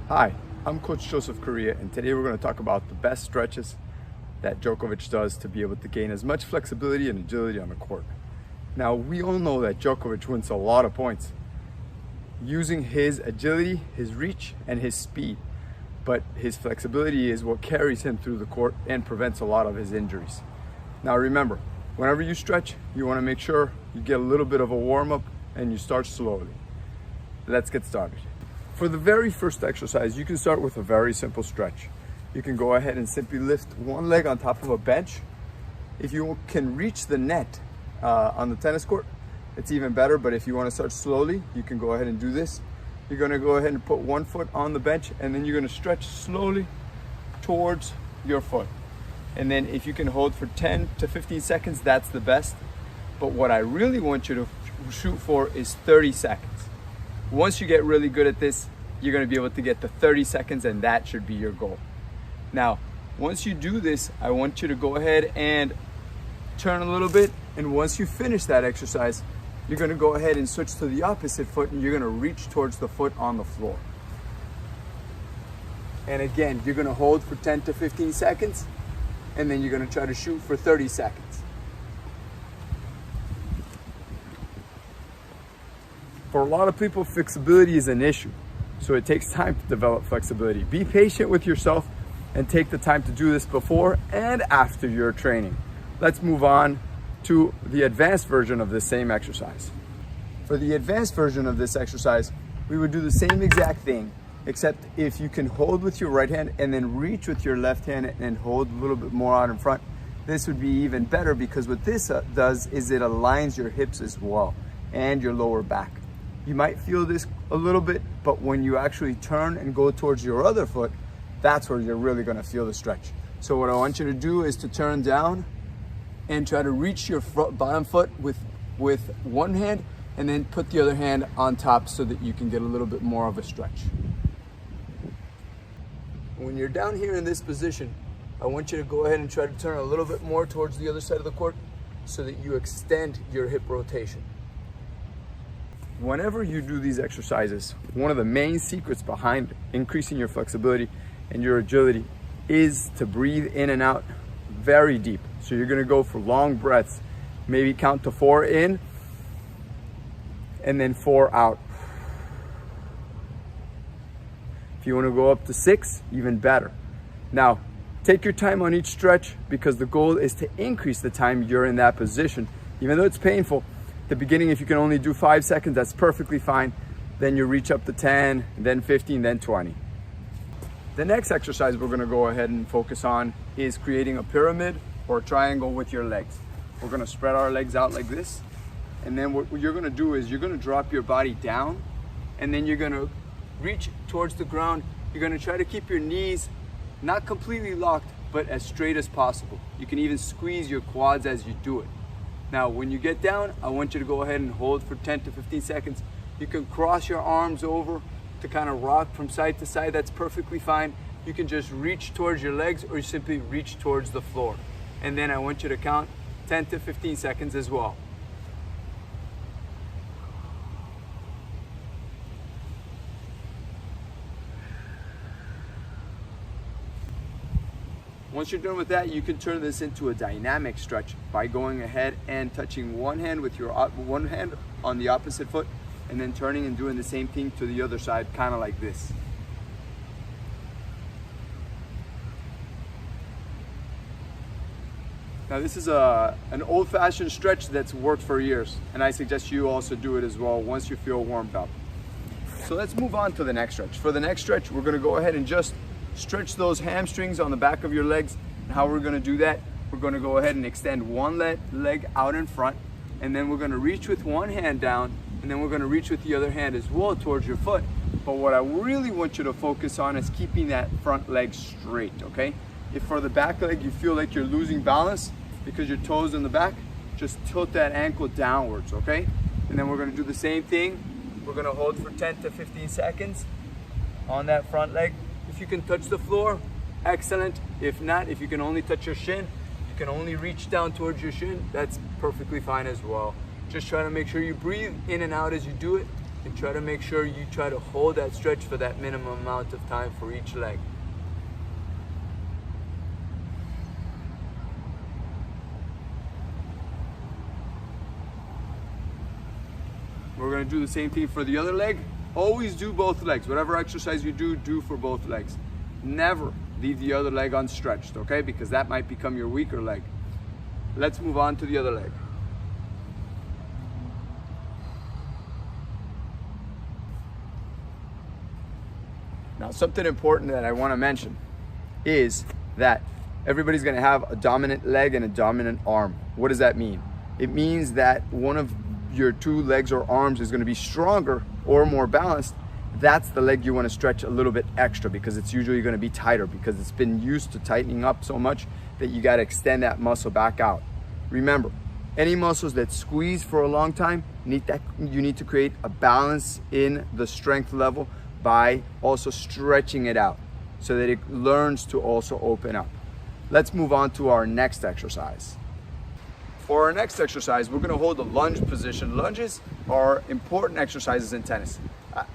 Hi, I'm Coach Joseph Correa, and today we're going to talk about the best stretches that Djokovic does to be able to gain as much flexibility and agility on the court. Now, we all know that Djokovic wins a lot of points using his agility, his reach, and his speed, but his flexibility is what carries him through the court and prevents a lot of his injuries. Now remember, whenever you stretch, you want to make sure you get a little bit of a warm-up and you start slowly. Let's get started. For the very first exercise, you can start with a very simple stretch. You can go ahead and simply lift one leg on top of a bench. If you can reach the net on the tennis court, it's even better, but if you want to start slowly, you can go ahead and do this. You're going to go ahead and put one foot on the bench, and then you're going to stretch slowly towards your foot. And then if you can hold for 10 to 15 seconds, that's the best. But what I really want you to shoot for is 30 seconds. Once you get really good at this, you're going to be able to get to 30 seconds, and that should be your goal. Now, once you do this, I want you to go ahead and turn a little bit, and once you finish that exercise, you're going to go ahead and switch to the opposite foot, and you're going to reach towards the foot on the floor. And again, you're going to hold for 10 to 15 seconds, and then you're going to try to shoot for 30 seconds. For a lot of people, flexibility is an issue, so it takes time to develop flexibility. Be patient with yourself and take the time to do this before and after your training. Let's move on to the advanced version of the same exercise. For the advanced version of this exercise, we would do the same exact thing, except if you can hold with your right hand and then reach with your left hand and hold a little bit more out in front, this would be even better, because what this does is it aligns your hips as well and your lower back. You might feel this a little bit, but when you actually turn and go towards your other foot, that's where you're really going to feel the stretch. So what I want you to do is to turn down and try to reach your bottom foot with one hand, and then put the other hand on top so that you can get a little bit more of a stretch. When you're down here in this position, I want you to go ahead and try to turn a little bit more towards the other side of the court so that you extend your hip rotation. Whenever you do these exercises, one of the main secrets behind increasing your flexibility and your agility is to breathe in and out very deep. So you're going to go for long breaths, maybe count to 4 in and then 4 out. If you want to go up to 6, even better. Now, take your time on each stretch, because the goal is to increase the time you're in that position. Even though it's painful, at the beginning, if you can only do 5 seconds, that's perfectly fine. Then you reach up to 10, then 15, then 20. The next exercise we're going to go ahead and focus on is creating a pyramid or a triangle with your legs. We're going to spread our legs out like this, and then what you're going to do is you're going to drop your body down, and then you're going to reach towards the ground. You're going to try to keep your knees not completely locked, but as straight as possible. You can even squeeze your quads as you do it. Now, when you get down, I want you to go ahead and hold for 10 to 15 seconds. You can cross your arms over to kind of rock from side to side. That's perfectly fine. You can just reach towards your legs, or you simply reach towards the floor. And then I want you to count 10 to 15 seconds as well. Once you're done with that, you can turn this into a dynamic stretch by going ahead and touching one hand with your one hand on the opposite foot, and then turning and doing the same thing to the other side, kind of like this. Now, this is an old-fashioned stretch that's worked for years, and I suggest you also do it as well once you feel warmed up. So let's move on to the next stretch. For the next stretch, we're going to go ahead and just stretch those hamstrings on the back of your legs. And how we're going to do that, we're going to go ahead and extend one leg out in front, and then we're going to reach with one hand down, and then we're going to reach with the other hand as well towards your foot. But what I really want you to focus on is keeping that front leg straight, okay? If for the back leg you feel like you're losing balance because your toes in the back, just tilt that ankle downwards, okay? And then we're going to do the same thing. We're going to hold for 10 to 15 seconds on that front leg. If you can touch the floor, excellent. If not, if you can only touch your shin, you can only reach down towards your shin, that's perfectly fine as well. Just try to make sure you breathe in and out as you do it, and try to make sure you try to hold that stretch for that minimum amount of time for each leg. We're gonna do the same thing for the other leg. Always do both legs. Whatever exercise you do, do for both legs. Never leave the other leg unstretched, okay? Because that might become your weaker leg. Let's move on to the other leg. Now, something important that I want to mention is that everybody's going to have a dominant leg and a dominant arm. What does that mean? It means that one of your two legs or arms is going to be stronger or more balanced. That's the leg you want to stretch a little bit extra, because it's usually going to be tighter, because it's been used to tightening up so much that you got to extend that muscle back out. Remember, any muscles that squeeze for a long time, you need to create a balance in the strength level by also stretching it out so that it learns to also open up. Let's move on to our next exercise. For our next exercise, we're going to hold a lunge position. Lunges are important exercises in tennis.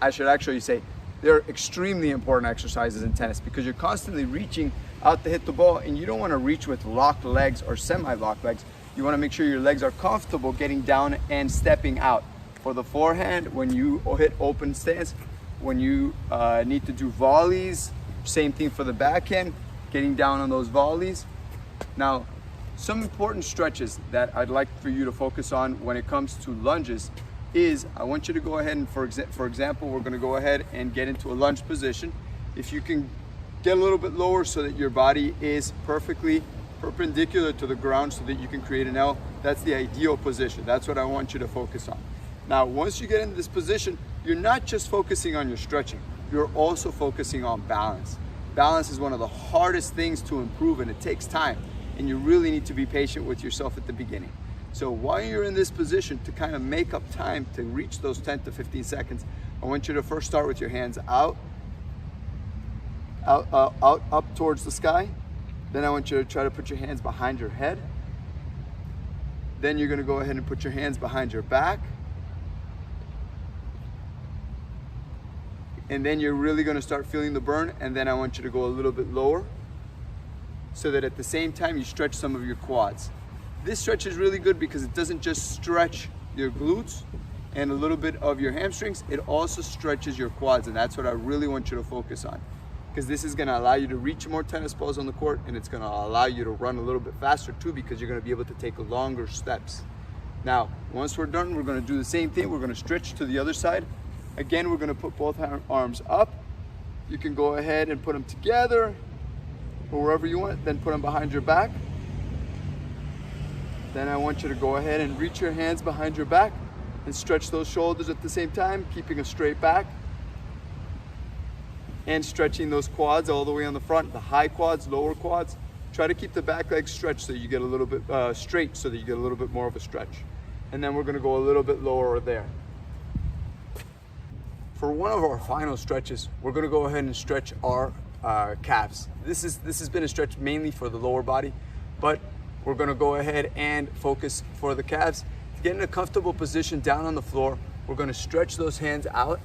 I should actually say they're extremely important exercises in tennis, because you're constantly reaching out to hit the ball, and you don't want to reach with locked legs or semi-locked legs. You want to make sure your legs are comfortable getting down and stepping out. For the forehand, when you hit open stance, when you need to do volleys, same thing for the backhand, getting down on those volleys. Now, some important stretches that I'd like for you to focus on when it comes to lunges is, I want you to go ahead and, for example, we're going to go ahead and get into a lunge position. If you can get a little bit lower so that your body is perfectly perpendicular to the ground so that you can create an L, that's the ideal position. That's what I want you to focus on. Now, once you get into this position, you're not just focusing on your stretching, you're also focusing on balance. Balance is one of the hardest things to improve, and it takes time, and you really need to be patient with yourself at the beginning. So while you're in this position, to kind of make up time to reach those 10 to 15 seconds, I want you to first start with your hands out, up towards the sky. Then I want you to try to put your hands behind your head. Then you're going to go ahead and put your hands behind your back. And then you're really going to start feeling the burn, and then I want you to go a little bit lower so that at the same time you stretch some of your quads. This stretch is really good because it doesn't just stretch your glutes and a little bit of your hamstrings, it also stretches your quads, and that's what I really want you to focus on, because this is going to allow you to reach more tennis balls on the court, and it's going to allow you to run a little bit faster too, because you're going to be able to take longer steps. Now, once we're done, we're going to do the same thing. We're going to stretch to the other side. Again, we're going to put both arms up. You can go ahead and put them together or wherever you want, then put them behind your back. Then I want you to go ahead and reach your hands behind your back and stretch those shoulders at the same time, keeping a straight back and stretching those quads all the way on the front, the high quads, lower quads. Try to keep the back leg stretched so you get a little bit straight, so that you get a little bit more of a stretch. And then we're going to go a little bit lower there. For one of our final stretches, we're going to go ahead and stretch our calves. This has been a stretch mainly for the lower body, but we're going to go ahead and focus for the calves. To get in a comfortable position down on the floor, we're going to stretch those hands out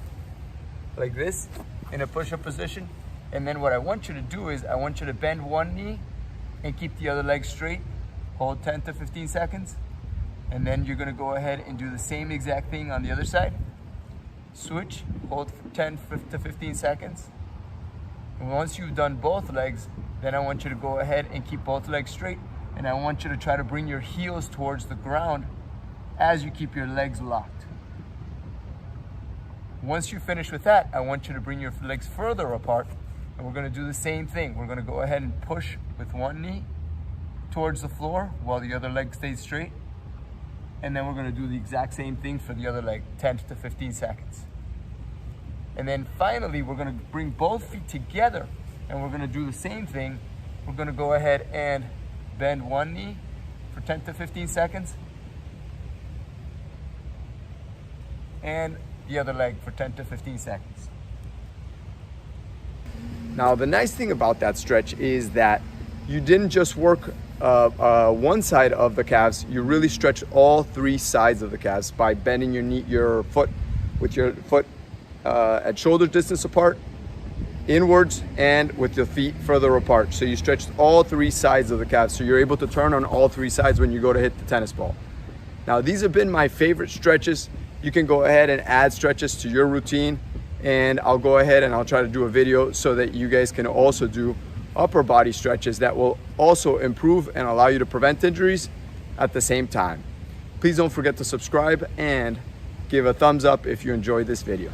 like this in a push-up position. And then what I want you to do is I want you to bend one knee and keep the other leg straight. Hold 10 to 15 seconds. And then you're going to go ahead and do the same exact thing on the other side. Switch, hold 10 to 15 seconds. And once you've done both legs, then I want you to go ahead and keep both legs straight. And I want you to try to bring your heels towards the ground as you keep your legs locked. Once you finish with that, I want you to bring your legs further apart, and we're going to do the same thing. We're going to go ahead and push with one knee towards the floor while the other leg stays straight. And then we're going to do the exact same thing for the other leg, 10 to 15 seconds. And then finally, we're going to bring both feet together, and we're going to do the same thing. We're going to go ahead and bend one knee for 10 to 15 seconds. And the other leg for 10 to 15 seconds. Now, the nice thing about that stretch is that you didn't just work one side of the calves, you really stretched all three sides of the calves by bending your foot with your foot at shoulder distance apart, inwards, and with your feet further apart. So you stretched all three sides of the calf. So you're able to turn on all three sides when you go to hit the tennis ball. Now, these have been my favorite stretches. You can go ahead and add stretches to your routine, and I'll go ahead and I'll try to do a video so that you guys can also do upper body stretches that will also improve and allow you to prevent injuries at the same time. Please don't forget to subscribe and give a thumbs up if you enjoyed this video.